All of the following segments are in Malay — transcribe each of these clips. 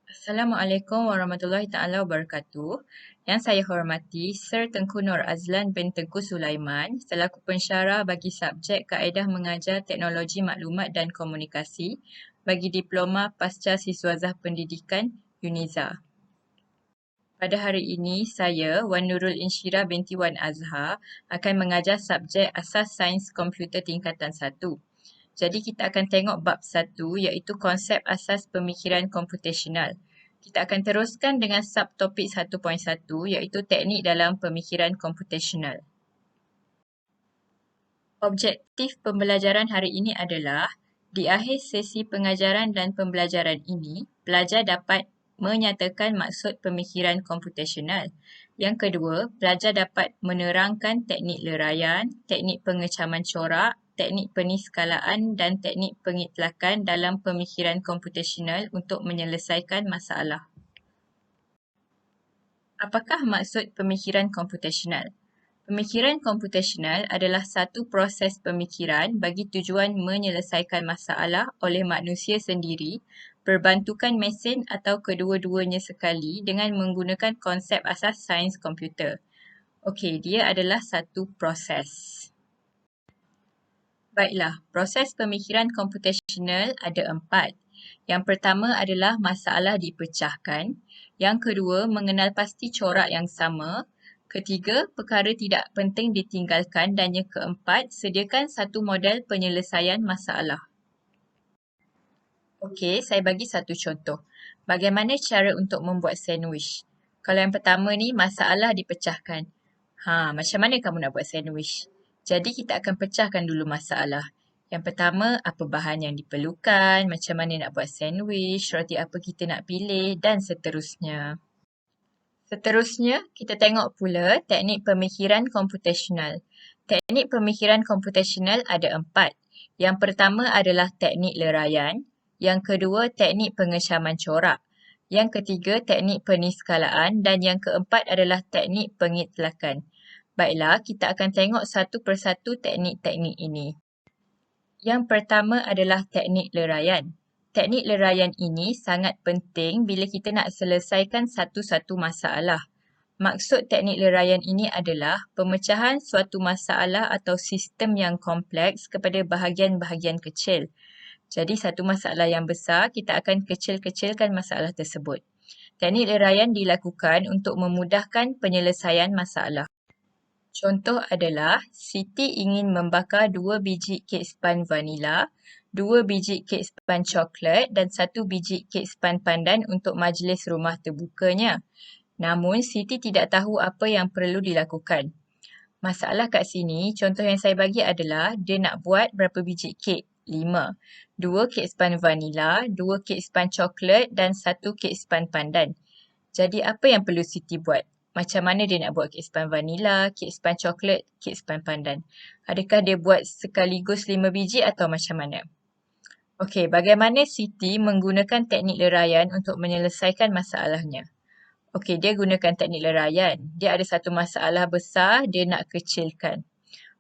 Assalamualaikum warahmatullahi taala wabarakatuh. Yang saya hormati Sir Tengku Nur Azlan bin Tengku Sulaiman selaku pensyarah bagi subjek Kaedah Mengajar Teknologi Maklumat dan Komunikasi bagi Diploma Pasca Siswazah Pendidikan UNIZA. Pada hari ini, saya, Wan Nurul Insyirah binti Wan Azhar, akan mengajar subjek Asas Sains Komputer Tingkatan 1. Jadi kita akan tengok bab 1 iaitu konsep asas pemikiran komputasional. Kita akan teruskan dengan subtopik 1.1 iaitu teknik dalam pemikiran komputasional. Objektif pembelajaran hari ini adalah di akhir sesi pengajaran dan pembelajaran ini, pelajar dapat menyatakan maksud pemikiran komputasional. Yang kedua, pelajar dapat menerangkan teknik leraian, teknik pengecaman corak, teknik peniskalaan dan teknik pengitlakan dalam pemikiran komputasional untuk menyelesaikan masalah. Apakah maksud pemikiran komputasional? Pemikiran komputasional adalah satu proses pemikiran bagi tujuan menyelesaikan masalah oleh manusia sendiri, berbantukan mesin atau kedua-duanya sekali dengan menggunakan konsep asas sains komputer. Okey, dia adalah satu proses. Baiklah, proses pemikiran komputasional ada 4. Yang pertama adalah masalah dipecahkan. Yang kedua, mengenal pasti corak yang sama. Ketiga, perkara tidak penting ditinggalkan dan yang keempat, sediakan satu model penyelesaian masalah. Okey, saya bagi satu contoh. Bagaimana cara untuk membuat sandwich? Kalau yang pertama ni, masalah dipecahkan. Macam mana kamu nak buat sandwich? Jadi kita akan pecahkan dulu masalah. Yang pertama, apa bahan yang diperlukan, macam mana nak buat sandwich, roti apa kita nak pilih dan seterusnya. Seterusnya, kita tengok pula teknik pemikiran komputasional. Teknik pemikiran komputasional ada 4. Yang pertama adalah teknik leraian. Yang kedua, teknik pengecaman corak. Yang ketiga, teknik peniskalaan. Dan yang keempat adalah teknik pengitlakan. Baiklah, kita akan tengok satu persatu teknik-teknik ini. Yang pertama adalah teknik leraian. Teknik leraian ini sangat penting bila kita nak selesaikan satu-satu masalah. Maksud teknik leraian ini adalah pemecahan suatu masalah atau sistem yang kompleks kepada bahagian-bahagian kecil. Jadi satu masalah yang besar, kita akan kecil-kecilkan masalah tersebut. Teknik leraian dilakukan untuk memudahkan penyelesaian masalah. Contoh adalah, Siti ingin membakar 2 biji kek span vanila, 2 biji kek span coklat dan 1 biji kek span pandan untuk majlis rumah terbukanya. Namun, Siti tidak tahu apa yang perlu dilakukan. Masalah kat sini, contoh yang saya bagi adalah dia nak buat berapa biji kek? 5. 2 kek span vanila, 2 kek span coklat dan 1 kek span pandan. Jadi apa yang perlu Siti buat? Macam mana dia nak buat kek span vanila, kek span coklat, kek span pandan? Adakah dia buat sekaligus 5 biji atau macam mana? Okey, bagaimana Siti menggunakan teknik leraian untuk menyelesaikan masalahnya? Okey, dia gunakan teknik leraian. Dia ada satu masalah besar, dia nak kecilkan.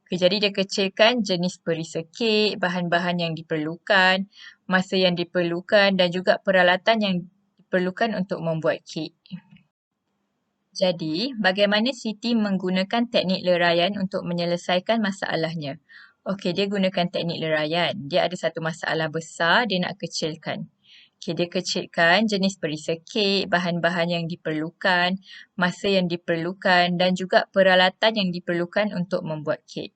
Okey, jadi dia kecilkan jenis perisa kek, bahan-bahan yang diperlukan, masa yang diperlukan dan juga peralatan yang diperlukan untuk membuat kek. Jadi, bagaimana Siti menggunakan teknik leraian untuk menyelesaikan masalahnya? Okey, dia gunakan teknik leraian. Dia ada satu masalah besar, dia nak kecilkan. Okey, dia kecilkan jenis perisa kek, bahan-bahan yang diperlukan, masa yang diperlukan dan juga peralatan yang diperlukan untuk membuat kek.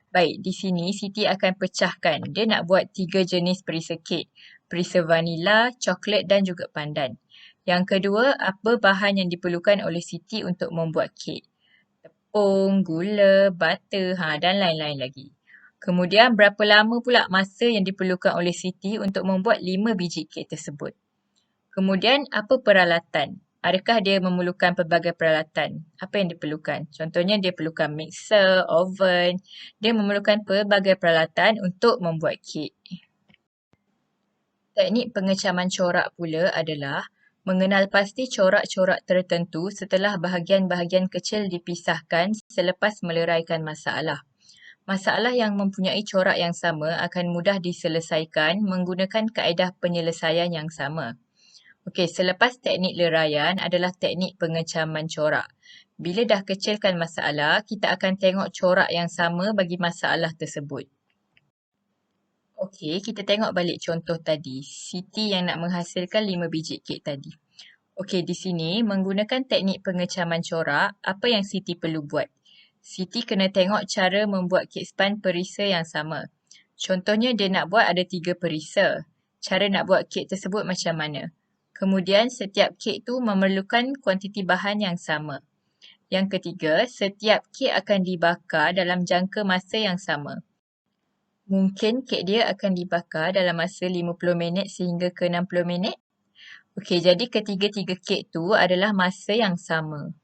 Baik, di sini Siti akan pecahkan. Dia nak buat 3 jenis perisa kek. Perisa vanila, coklat dan juga pandan. Yang kedua, apa bahan yang diperlukan oleh Siti untuk membuat kek? Tepung, gula, butter, dan lain-lain lagi. Kemudian, berapa lama pula masa yang diperlukan oleh Siti untuk membuat 5 biji kek tersebut? Kemudian, apa peralatan? Adakah dia memerlukan pelbagai peralatan? Apa yang diperlukan? Contohnya, dia perlukan mixer, oven. Dia memerlukan pelbagai peralatan untuk membuat kek. Teknik pengecaman corak pula adalah mengenal pasti corak-corak tertentu setelah bahagian-bahagian kecil dipisahkan selepas meleraikan masalah. Masalah yang mempunyai corak yang sama akan mudah diselesaikan menggunakan kaedah penyelesaian yang sama. Okey, selepas teknik leraian adalah teknik pengecaman corak. Bila dah kecilkan masalah, kita akan tengok corak yang sama bagi masalah tersebut. Okey, kita tengok balik contoh tadi. Siti yang nak menghasilkan 5 biji kek tadi. Okey, di sini menggunakan teknik pengecaman corak, apa yang Siti perlu buat? Siti kena tengok cara membuat kek span perisa yang sama. Contohnya dia nak buat ada 3 perisa. Cara nak buat kek tersebut macam mana? Kemudian setiap kek tu memerlukan kuantiti bahan yang sama. Yang ketiga, setiap kek akan dibakar dalam jangka masa yang sama. Mungkin kek dia akan dibakar dalam masa 50 minit sehingga ke 60 minit. Okey, jadi ketiga-tiga kek tu adalah masa yang sama.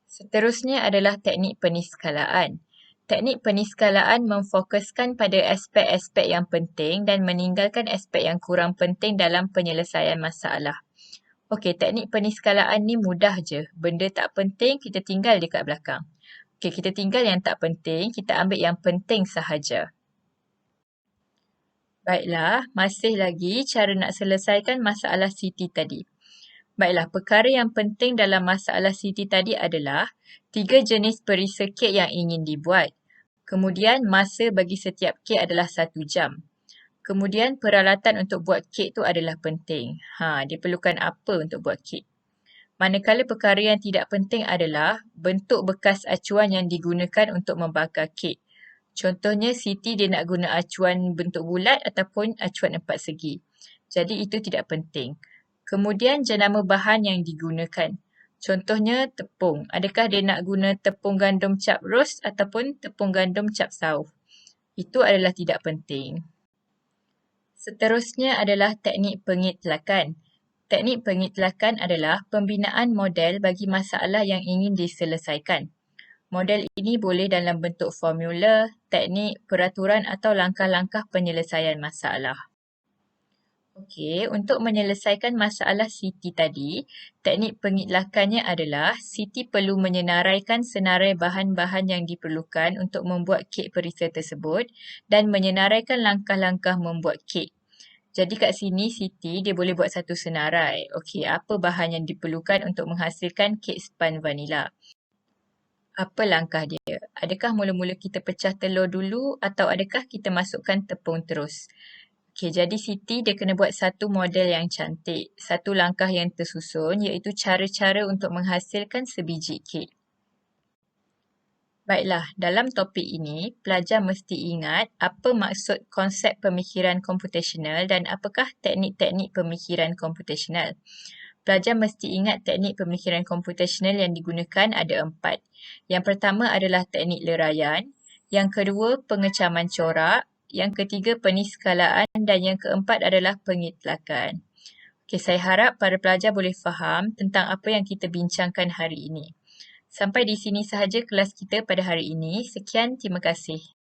Seterusnya adalah teknik peniskalaan. Teknik peniskalaan memfokuskan pada aspek-aspek yang penting dan meninggalkan aspek yang kurang penting dalam penyelesaian masalah. Okey, teknik peniskalaan ni mudah je. Benda tak penting kita tinggal dekat belakang. Okey, kita tinggal yang tak penting, kita ambil yang penting sahaja. Baiklah, masih lagi cara nak selesaikan masalah Siti tadi. Baiklah, perkara yang penting dalam masalah Siti tadi adalah 3 jenis perisa kek yang ingin dibuat. Kemudian masa bagi setiap kek adalah 1 jam. Kemudian peralatan untuk buat kek tu adalah penting. Dia perlukan apa untuk buat kek? Manakala perkara yang tidak penting adalah bentuk bekas acuan yang digunakan untuk membakar kek. Contohnya Siti dia nak guna acuan bentuk bulat ataupun acuan 4 segi. Jadi itu tidak penting. Kemudian jenama bahan yang digunakan. Contohnya tepung. Adakah dia nak guna tepung gandum cap roast ataupun tepung gandum cap sauf? Itu adalah tidak penting. Seterusnya adalah teknik pengitlakan. Teknik pengitlakan adalah pembinaan model bagi masalah yang ingin diselesaikan. Model ini boleh dalam bentuk formula, teknik, peraturan atau langkah-langkah penyelesaian masalah. Okey, untuk menyelesaikan masalah Siti tadi, teknik pengitlakannya adalah Siti perlu menyenaraikan senarai bahan-bahan yang diperlukan untuk membuat kek perisa tersebut dan menyenaraikan langkah-langkah membuat kek. Jadi kat sini Siti dia boleh buat satu senarai. Okey, apa bahan yang diperlukan untuk menghasilkan kek span vanila? Apa langkah dia? Adakah mula-mula kita pecah telur dulu atau adakah kita masukkan tepung terus? Okey, jadi Siti dia kena buat satu model yang cantik. Satu langkah yang tersusun iaitu cara-cara untuk menghasilkan sebiji kek. Baiklah, dalam topik ini, pelajar mesti ingat apa maksud konsep pemikiran komputasional dan apakah teknik-teknik pemikiran komputasional. Pelajar mesti ingat teknik pemikiran komputasional yang digunakan ada 4. Yang pertama adalah teknik leraian, yang kedua pengecaman corak, yang ketiga peniskalaan dan yang keempat adalah pengitlakan. Okey, saya harap para pelajar boleh faham tentang apa yang kita bincangkan hari ini. Sampai di sini sahaja kelas kita pada hari ini. Sekian, terima kasih.